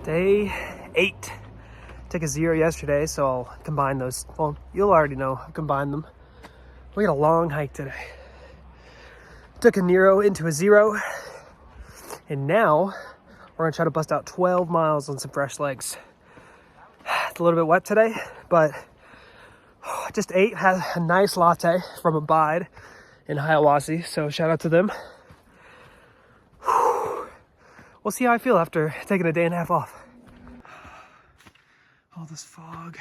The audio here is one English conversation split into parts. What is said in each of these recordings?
Day 8. Took a 0 yesterday, so I'll combine those. Well, you'll already know I've combined them. We had a long hike today. Took a 0 into a 0. And now we're gonna try to bust out 12 miles on some fresh legs. It's a little bit wet today, but I just ate, had a nice latte from Abide in Hiawassee, so shout out to them. We'll see how I feel after taking a day and a half off. All this fog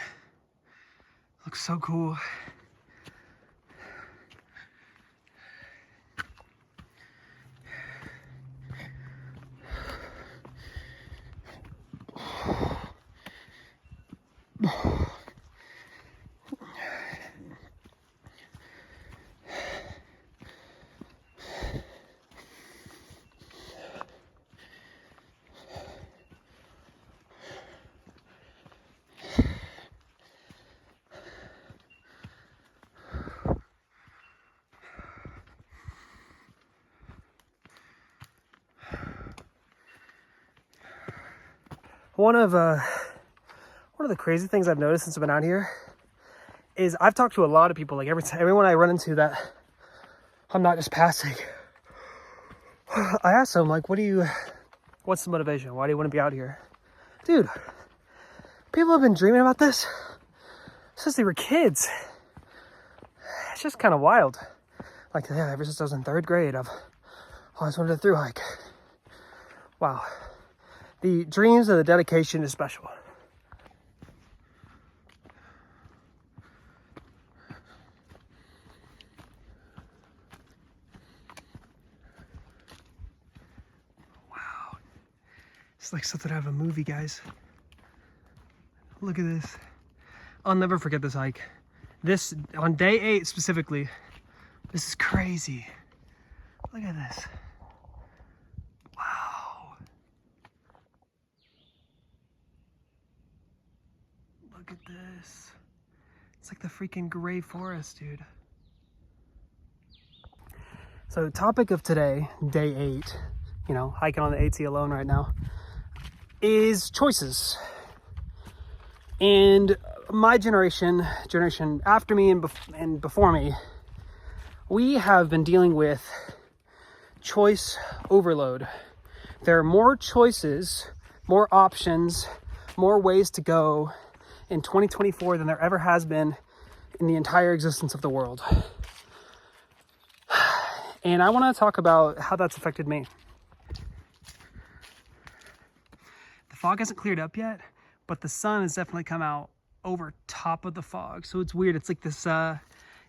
looks so cool. One of the crazy things I've noticed since I've been out here is I've talked to a lot of people. Like everyone I run into that I'm not just passing, I ask them like, what's the motivation? Why do you want to be out here? Dude, people have been dreaming about this since they were kids. It's just kind of wild. Like, yeah, ever since I was in 3rd grade, I've always wanted to thru hike. Wow. The dreams and the dedication is special. Wow. It's like something out of a movie, guys. Look at this. I'll never forget this hike. This, on day 8 specifically, this is crazy. Look at this. Look at this. It's like the freaking gray forest, dude. So topic of today, day 8, hiking on the AT alone right now, is choices. And my generation after me and before me, we have been dealing with choice overload. There are more choices, more options, more ways to go in 2024 than there ever has been in the entire existence of the world. And I want to talk about how that's affected me. The fog hasn't cleared up yet, but the sun has definitely come out over top of the fog. So it's weird. It's like this,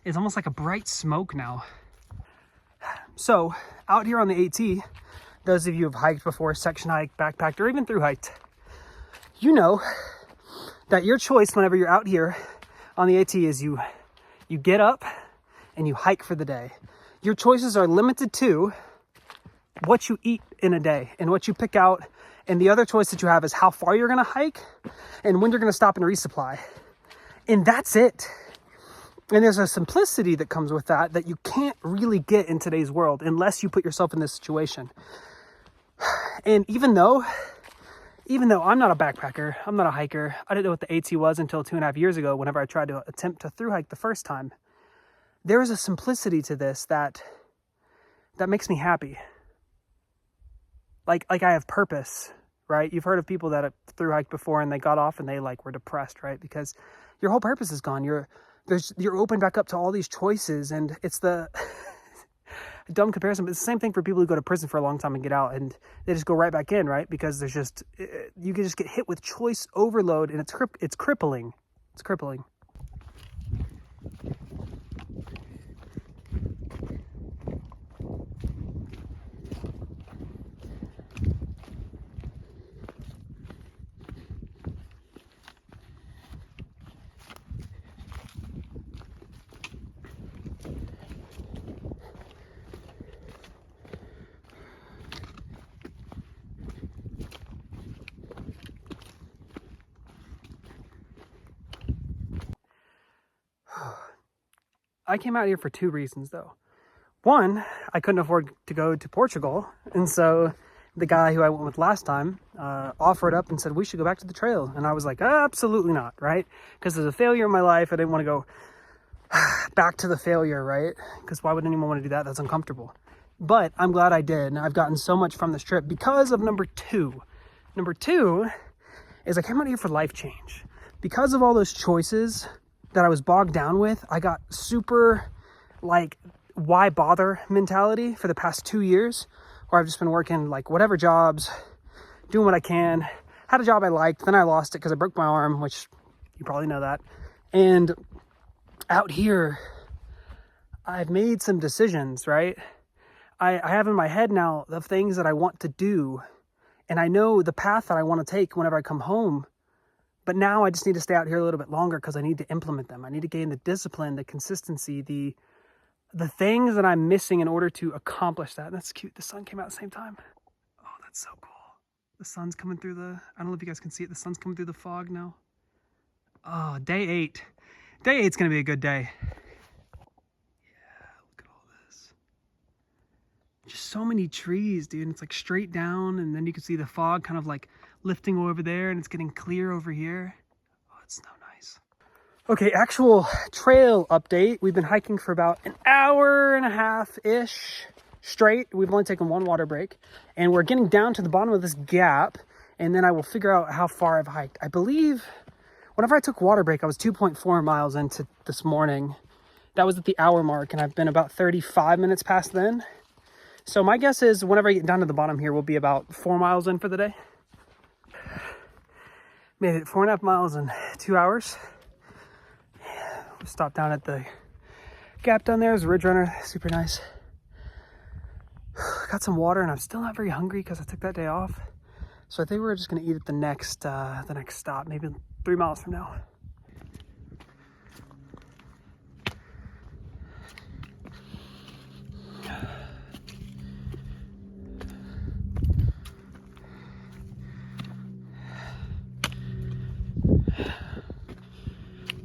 it's almost like a bright smoke now. So out here on the AT, those of you who have hiked before, section hiked, backpacked, or even thru hiked, you know that your choice whenever you're out here on the AT is you get up and you hike for the day. Your choices are limited to what you eat in a day and what you pick out. And the other choice that you have is how far you're gonna hike and when you're gonna stop and resupply. And that's it. And there's a simplicity that comes with that you can't really get in today's world unless you put yourself in this situation. And even though I'm not a backpacker, I'm not a hiker, I didn't know what the AT was until 2.5 years ago whenever I tried to attempt to thru hike the first time. There is a simplicity to this that makes me happy. Like I have purpose, right? You've heard of people that have thru hiked before and they got off and they were depressed, right? Because your whole purpose is gone. You're open back up to all these choices, and it's the dumb comparison, but it's the same thing for people who go to prison for a long time and get out and they just go right back in, right? Because you can just get hit with choice overload, and it's crippling. It's crippling. I came out here for 2 reasons though. One, I couldn't afford to go to Portugal, and so the guy who I went with last time offered up and said, we should go back to the trail. And I was like, absolutely not, right? Because there's a failure in my life. I didn't want to go back to the failure, right? Because why would anyone want to do that? That's uncomfortable. But I'm glad I did. And I've gotten so much from this trip because of number two. Number two is I came out here for life change. Because of all those choices that I was bogged down with, I got super like, why bother mentality for the past 2 years, where I've just been working like whatever jobs, doing what I can. Had a job I liked, then I lost it because I broke my arm, which you probably know that. And out here, I've made some decisions, right? I have in my head now the things that I want to do, and I know the path that I want to take whenever I come home. But now I just need to stay out here a little bit longer because I need to implement them. I need to gain the discipline, the consistency, the things that I'm missing in order to accomplish that. And that's cute. The sun came out at the same time. Oh, that's so cool. The sun's coming through I don't know if you guys can see it. The sun's coming through the fog now. Oh, day 8. Day 8's going to be a good day. Yeah, look at all this. Just so many trees, dude. And it's like straight down, and then you can see the fog kind of like lifting over there, and it's getting clear over here. Oh, it's so nice. Okay, actual trail update. We've been hiking for about an hour and a half-ish straight. We've only taken one water break, and we're getting down to the bottom of this gap, and then I will figure out how far I've hiked. I believe whenever I took water break, I was 2.4 miles into this morning. That was at the hour mark, and I've been about 35 minutes past then. So my guess is whenever I get down to the bottom here, we'll be about 4 miles in for the day. Made it 4.5 miles in 2 hours. We stopped down at the gap down there. It was a ridge runner, super nice. Got some water, and I'm still not very hungry because I took that day off. So I think we're just gonna eat at the next stop, maybe 3 miles from now.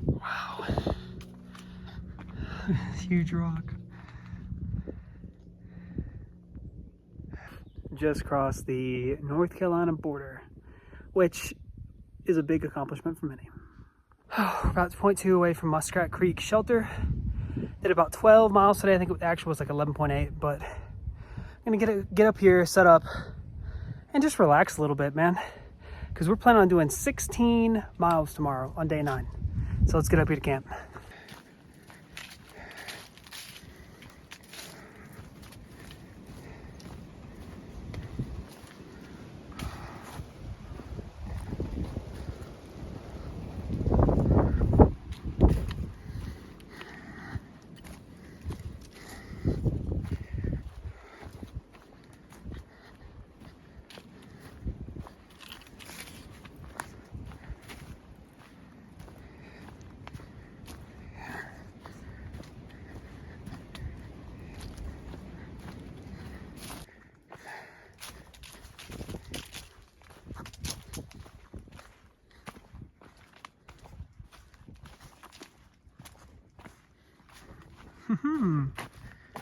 Wow. Huge rock. Just crossed the North Carolina border, which is a big accomplishment for many. We're about 0.2 away from Muskrat Creek Shelter. Did about 12 miles today. I think the actual was like 11.8, but I'm gonna get up here, set up, and just relax a little bit, man. Because we're planning on doing 16 miles tomorrow on day 9. So let's get up here to camp.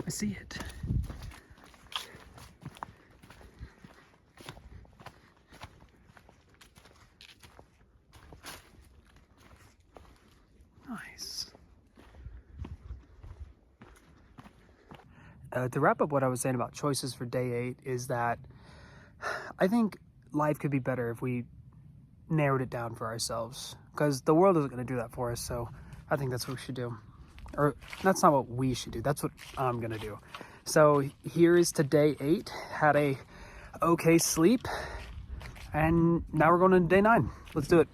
I see it. Nice. To wrap up what I was saying about choices for day 8 is that I think life could be better if we narrowed it down for ourselves, because the world isn't going to do that for us. So I think that's what we should do. Or that's not what we should do. That's what I'm going to do. So here is to day 8. Had a okay sleep. And now we're going to day 9. Let's do it.